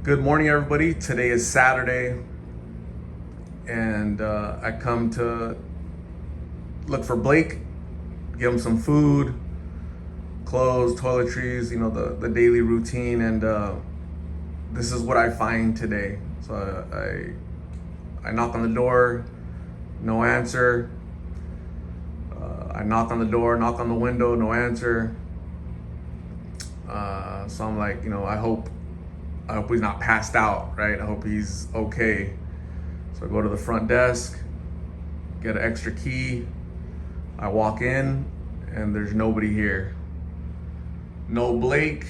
Good morning, everybody. Today is Saturday, and I come to look for Blake, give him some food, clothes, toiletries, the daily routine, and this is what I find today. So I knock on the door, no answer. I knock on the door, knock on the window, no answer. So I'm like, I hope he's not passed out, right? I hope he's okay. So I go to the front desk, get an extra key. I walk in, and there's nobody here. No Blake,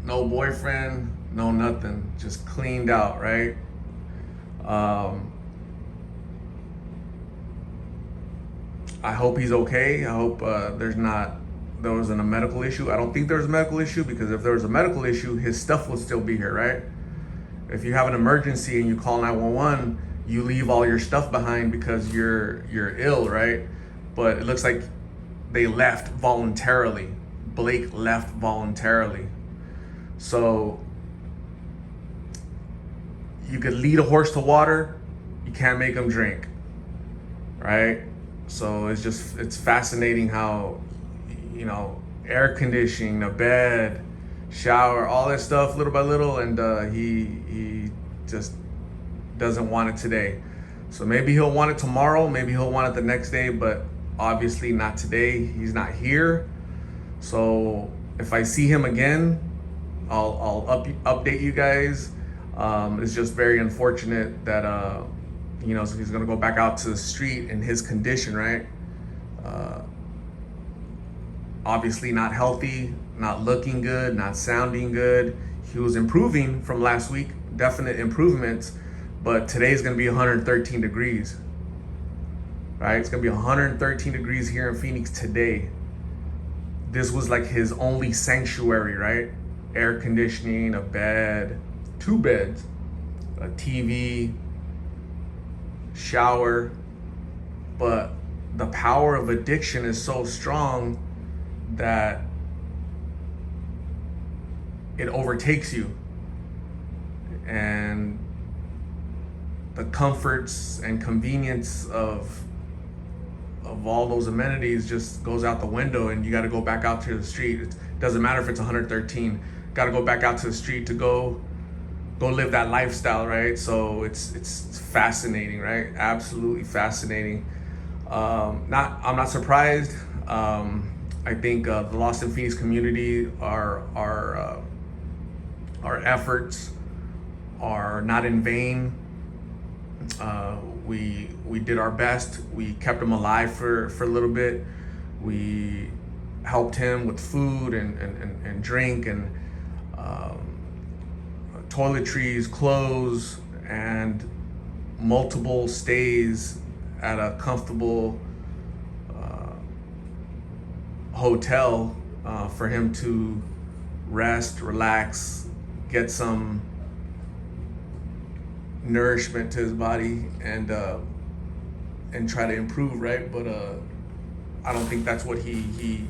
no boyfriend, no nothing. Just cleaned out, right? I hope he's okay. I hope there wasn't a medical issue. I don't think there's a medical issue, because if there was a medical issue, his stuff would still be here, right? If you have an emergency and you call 911, you leave all your stuff behind because you're ill, right? But it looks like they left voluntarily. Blake left voluntarily. So you could lead a horse to water, you can't make him drink, right? So it's fascinating how, air conditioning, a bed, shower, all that stuff, little by little, and he just doesn't want it today. So maybe he'll want it tomorrow, maybe he'll want it the next day, but obviously not today. He's not here. So if I see him again, I'll update you guys. It's just very unfortunate that so he's gonna go back out to the street in his condition, right? Obviously not healthy, not looking good, not sounding good. He was improving from last week, definite improvements, but today's gonna be 113 degrees, right? It's gonna be 113 degrees here in Phoenix today. This was like his only sanctuary, right? Air conditioning, a bed, 2 beds, a TV, shower. But the power of addiction is so strong that it overtakes you, and the comforts and convenience of all those amenities just goes out the window, and you got to go back out to the street. It doesn't matter if it's 113, got to go back out to the street to go live that lifestyle, right? So it's fascinating, right? Absolutely fascinating. I'm not surprised. I think the Lost in Phoenix community, our efforts are not in vain. We did our best. We kept him alive for a little bit. We helped him with food and drink and toiletries, clothes, and multiple stays at a comfortable hotel for him to rest, relax, get some nourishment to his body, and try to improve, right? But I don't think that's what he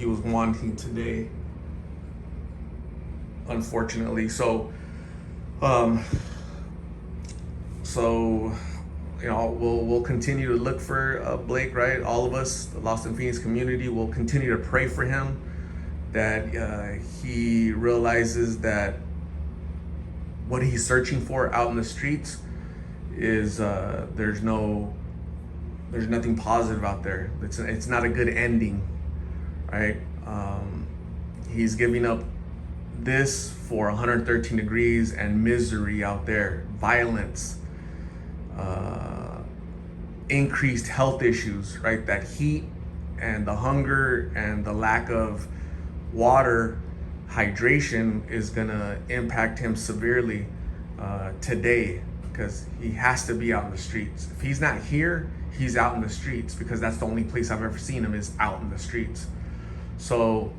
was wanting today, unfortunately. So we'll continue to look for Blake, right? All of us, the Lost in Phoenix community, will continue to pray for him, that he realizes that what he's searching for out in the streets is there's nothing positive out there. It's not a good ending, right? He's giving up this for 113 degrees and misery out there, violence, increased health issues, right? That heat and the hunger and the lack of water, hydration, is gonna impact him severely today, because he has to be out in the streets. If he's not here, he's out in the streets, because that's the only place I've ever seen him, is out in the streets. So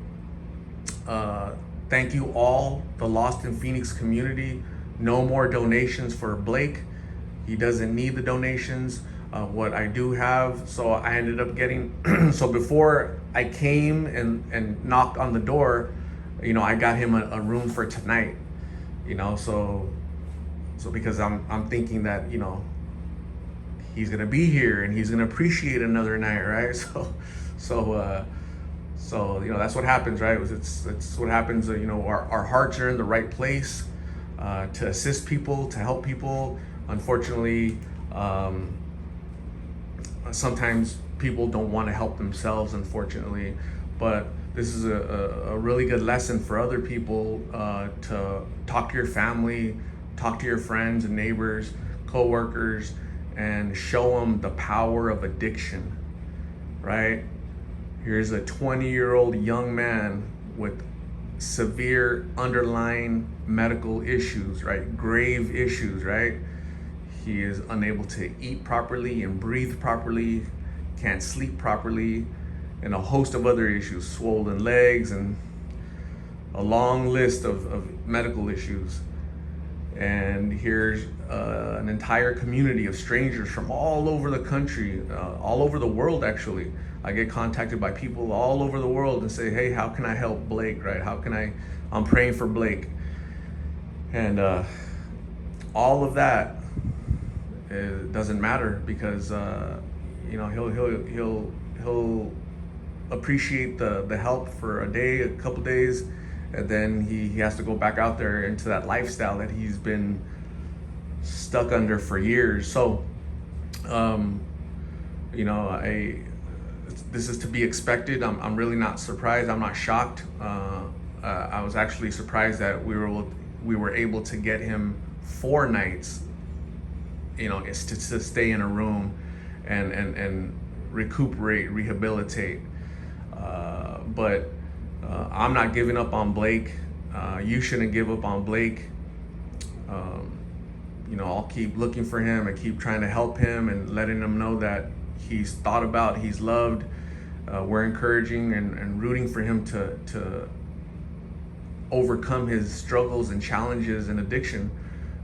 thank you all, the Lost in Phoenix community. No more donations for Blake. He doesn't need the donations. What I do have, so I ended up getting, so before I came and knocked on the door, I got him a room for tonight. So because I'm thinking that, he's gonna be here and he's gonna appreciate another night, right? So that's what happens, right? It's what happens. Our hearts are in the right place to assist people, to help people. Unfortunately, sometimes people don't want to help themselves, unfortunately. But this is a really good lesson for other people to talk to your family, talk to your friends and neighbors, co-workers, and show them the power of addiction, right? Here's a 20-year-old young man with severe underlying medical issues, right? Grave issues, right? He is unable to eat properly and breathe properly, can't sleep properly, and a host of other issues, swollen legs, and a long list of medical issues. And here's an entire community of strangers from all over the country, all over the world, actually. I get contacted by people all over the world and say, hey, how can I help Blake, right? I'm praying for Blake. And all of that, it doesn't matter, because he'll appreciate the help for a day, a couple days, and then he has to go back out there into that lifestyle that he's been stuck under for years. So this is to be expected. I'm really not surprised. I'm not shocked. I was actually surprised that we were able to get him 4 nights, is to stay in a room and recuperate, rehabilitate. But I'm not giving up on Blake. You shouldn't give up on Blake. I'll keep looking for him and keep trying to help him and letting him know that he's thought about, he's loved. We're encouraging and rooting for him to overcome his struggles and challenges and addiction.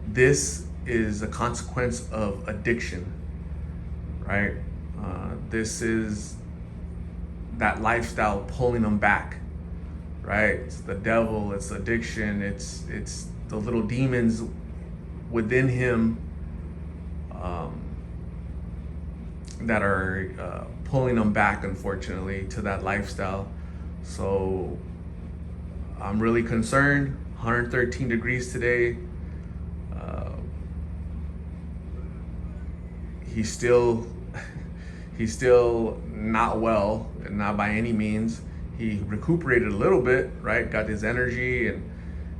This is a consequence of addiction, right? This is that lifestyle pulling him back, right? It's the devil, it's addiction, it's the little demons within him that are pulling him back, unfortunately, to that lifestyle. So I'm really concerned. 113 degrees today. He's still not well, not by any means. He recuperated a little bit, right? Got his energy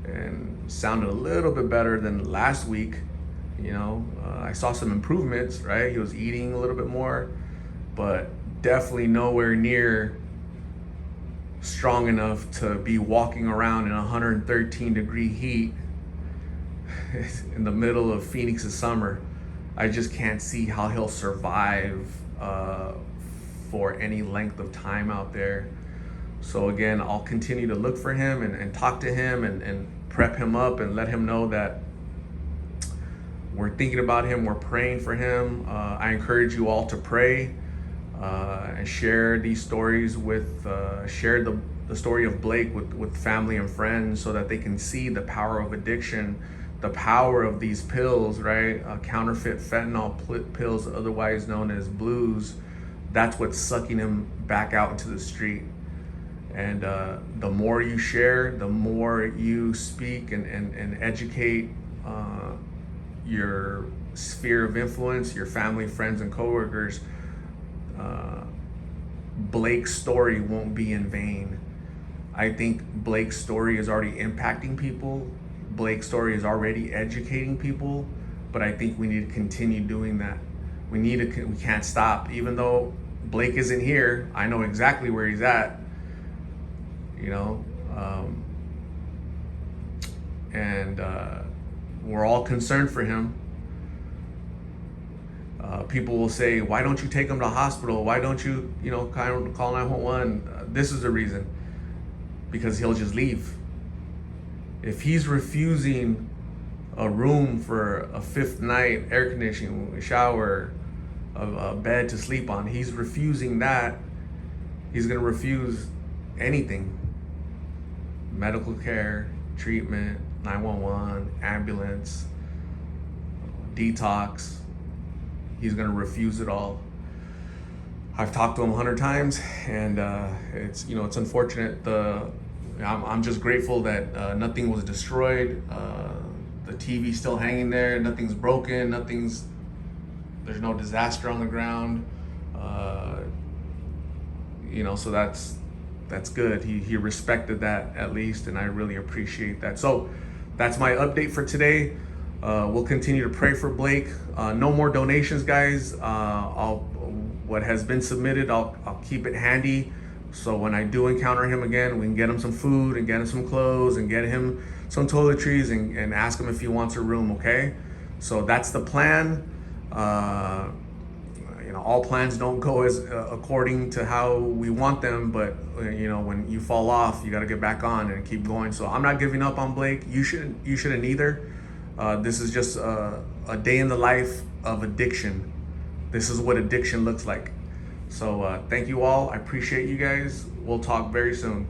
and sounded a little bit better than last week. I saw some improvements, right? He was eating a little bit more, but definitely nowhere near strong enough to be walking around in 113 degree heat in the middle of Phoenix's summer. I just can't see how he'll survive for any length of time out there. So again, I'll continue to look for him and talk to him and prep him up and let him know that we're thinking about him, we're praying for him. I encourage you all to pray and share these stories share the story of Blake with family and friends, so that they can see the power of addiction, the power of these pills, right? Counterfeit fentanyl pills, otherwise known as blues. That's what's sucking him back out into the street. And the more you share, the more you speak and educate your sphere of influence, your family, friends, and coworkers, Blake's story won't be in vain. I think Blake's story is already impacting people. Blake's story is already educating people, but I think we need to continue doing that. We can't stop. Even though Blake isn't here, I know exactly where he's at, and we're all concerned for him. People will say, why don't you take him to the hospital? Why don't you, call 911? This is the reason. Because he'll just leave. If he's refusing a room for a 5th night, air conditioning, a shower, a bed to sleep on, he's refusing that, he's gonna refuse anything. Medical care, treatment, 911, ambulance, detox. He's gonna refuse it all. I've talked to him 100 times, and it's it's unfortunate. I'm just grateful that nothing was destroyed. The TV's still hanging there. Nothing's broken. There's no disaster on the ground. So that's good. He respected that at least, and I really appreciate that. So that's my update for today. We'll continue to pray for Blake. No more donations, guys. What has been submitted, I'll keep it handy. So when I do encounter him again, we can get him some food and get him some clothes and get him some toiletries and ask him if he wants a room, okay? So that's the plan. All plans don't go as according to how we want them, but when you fall off, you got to get back on and keep going. So I'm not giving up on Blake. You shouldn't either. This is just a day in the life of addiction. This is what addiction looks like. So thank you all. I appreciate you guys. We'll talk very soon.